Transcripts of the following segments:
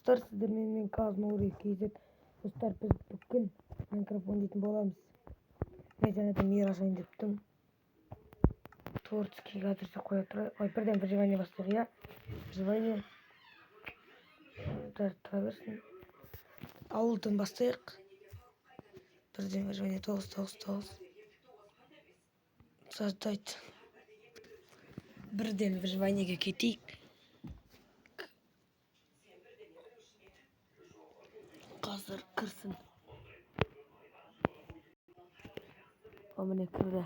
достар, сіздермен мен Казнури KZ. Достар, біз бүгін Minecraft дейтін боламыз. Мен жаңадан мир ашайын дептім. Творческий қазірше қоя тұрайық. Ой, бірден выживание бастайық, иә? Выживание. Тұра берсін. Ауылдан бастайық. Бірден выживание 9. Создать. Бірден выживаниеге кетейік. Қазір кірсін. Міне кірді.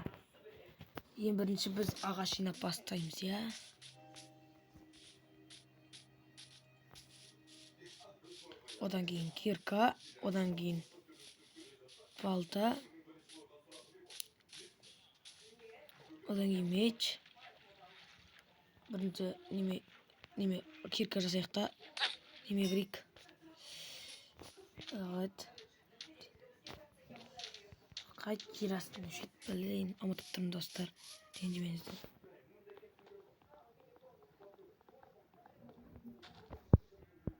Ең бірінші біз ағаш жинап бастаймыз, иә? Одан кейін кирка, одан кейін балта, одан кейін меч. Бірінші неме кирка жасайық та, неме брик. Evet. Kaç kirasını düşünmeyin ama tuttum dostlar. Rencimenizden.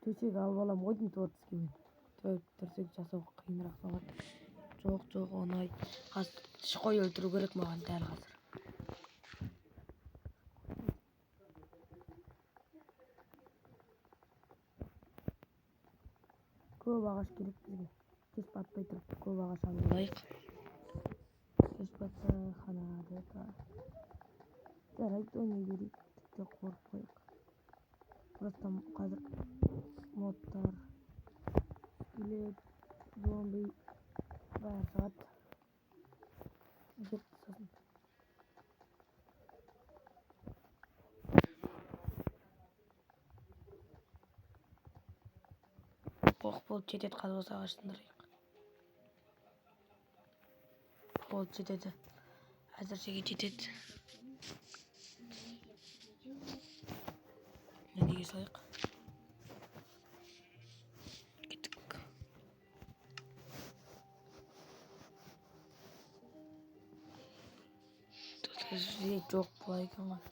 Төсек алып аламын ғой деймін творческиймен. Төсек жасау қиынырақ болады. Жоқ, оңай. Қазір қой өлтіру керек маған дәл қазір. Көп ағаш керек бізге. Кеш батпай тұрып көп ағаш алып алайық. Кеш батса ханады да. Жарайды, ойнай берейік. Тіпті қорықпайық. Просто қазір модтар, скелет, зомби бәрі шығады. Жетті сосын. Болып жетеді, қазір осы ағашындырайық. Болып жетеді. Әзіршеге жетеді. Неге салайық? Кеттік. Тут жоқ былай екен ғой.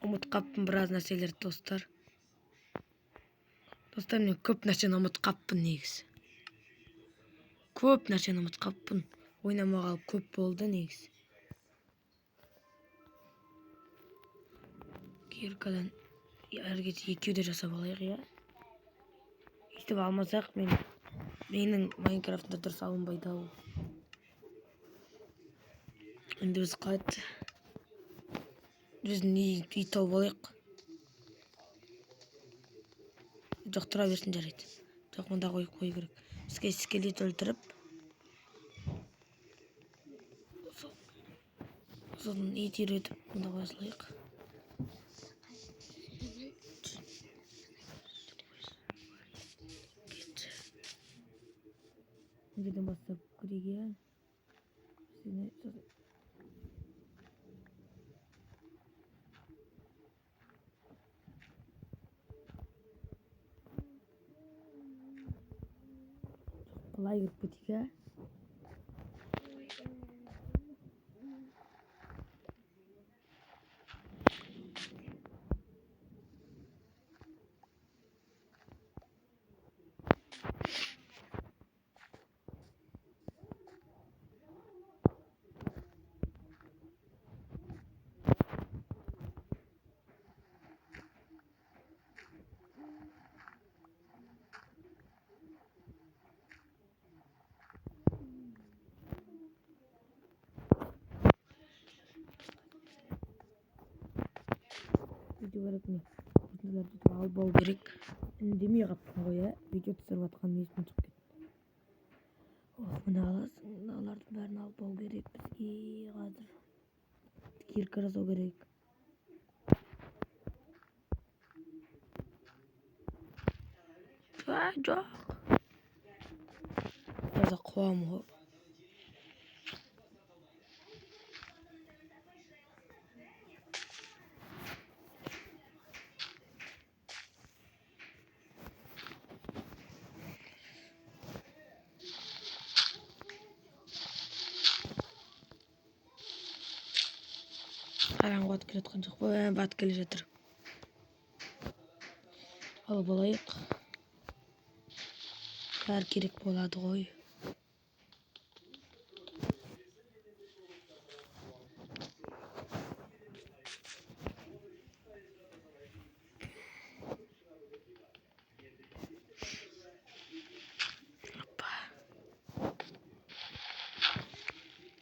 Ұмытып қаппын біраз нәрселерді, достар. Достар, мен көп нәрсені ұмытып қаппын негізі. Көп нәрсені ұмытып қаппын. Ойнамағалы көп болды негізі. Киркадан әргет екеуді жасап алайық, иә? Өйтіп алмасақ, менің Майнкрафтында дұрыс алынбайды ау. Енді біз қайт. Біз үй тауып алайық. Жоқ, тұра берсін, жарайды. Жоқ, мұнда қой керек. Бізге скелет өлтіріп. Сосын ет үйретіп, мұнда қоя салайық. Неден бастап кірейік, иә? Былай кіріп кетейік, иә? Видео керек не? Осындайларды алып алу керек. Үндемей қаппын ғой, иә? Видео түсіріп жатқан есім шығып кетті. Мына аласың, мыналардың бәрін алып алу керек бізге қазір. кирка жасау керек. Жоқ. Жаза қуам ғой. Қараңғы батып келе жатқан жоқ па? Батып келе жатыр. Алып алайық. Бәрі керек болады ғой.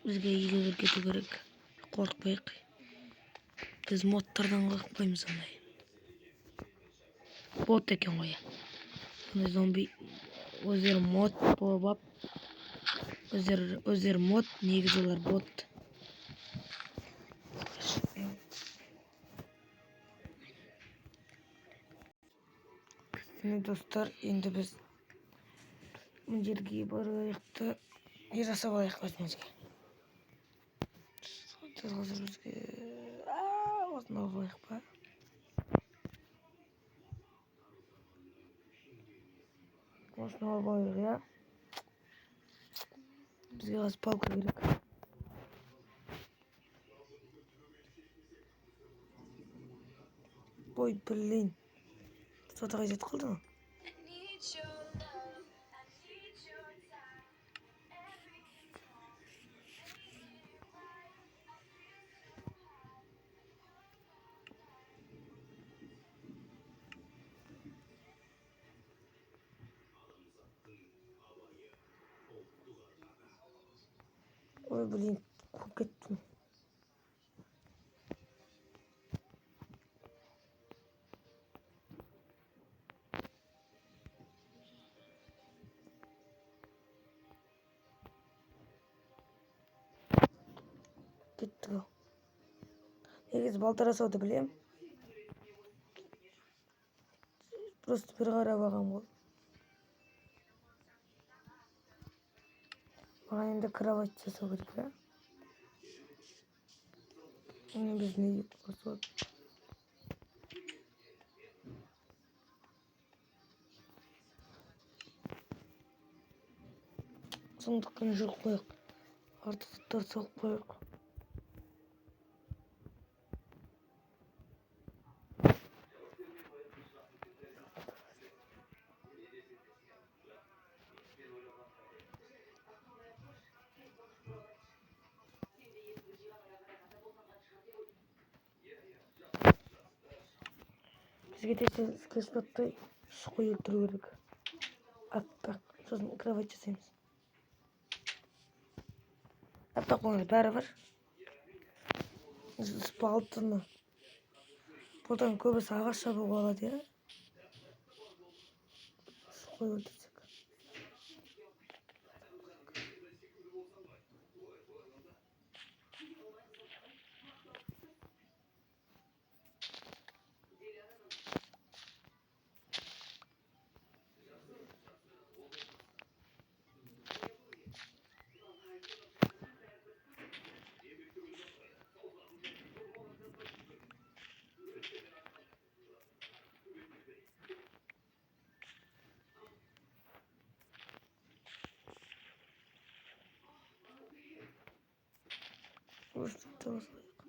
Бізге үйге кету керек. Қорықпайық. Біз модтардан қорықпаймыз ондай. Бот екен ғой. Ондай зомби өздері мод болып, өздері мод, негізі олар бот. Міне достар, енді біз мына жерге барайық та жасап алайық өзімізге. Қазір бізге осыны алып алайық па? Осыны алып алайық, я. Бізге қазір палка керек. Ой, блин. Что-то қайда қалды ма? Ой, блин, қуып кеттім. Кеттік ау. Негізі балта жасауды білем. Просто бір қарап алғам ғой. Маған енді кровать жасау керек, я. Біз не қосып сондықтан жоқ қойық. Артықтар соғып қойық. Бізге кеспаттай шұқы өлтіру керек. Аппақ. Сосын кровать жасаймыз. Аппақ болғанда бәрі бар. Балтыны. Бұдан көбісі ағаш жабуға болады, я. Шұқы өлтірсек. Осыны осылайық.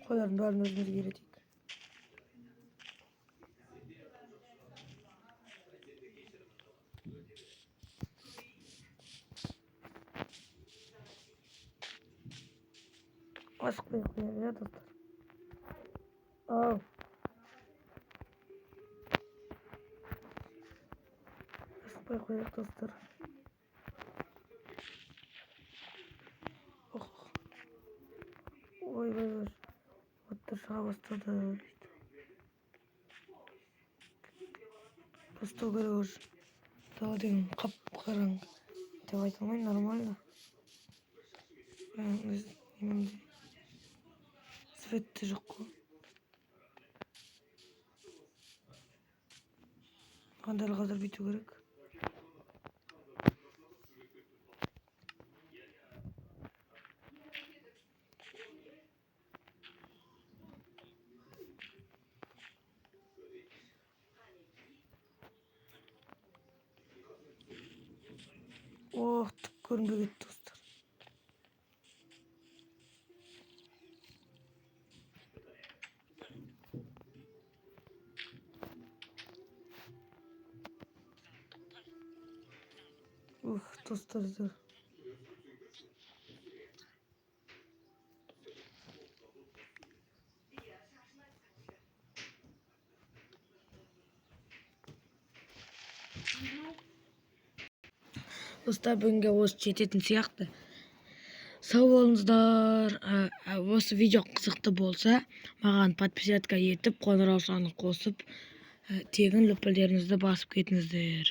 Қойлардың бәрін өзімізге үйретейік. Ашық қояйық, я достар. Ау. Bay koyak dostlar. Oh. Oy oy oy. Otlar şaha başladı. Dostlar görüyor. Daha dedim kapkaranlık. Tabi aytılmayın normal da. Şimdi svetli yok. Kadar bitiyor gerek. Oh, tık görünce gitti dostlar. Dostlar dur. Dostlar bugünkü oz çetetin siyahtı. Sağ olunuzlar. Осы видео қызықты болса, маған подписатка етіп, қоңырау санын қосып, тегін лүпілдеріңізді басып кетіңіздер.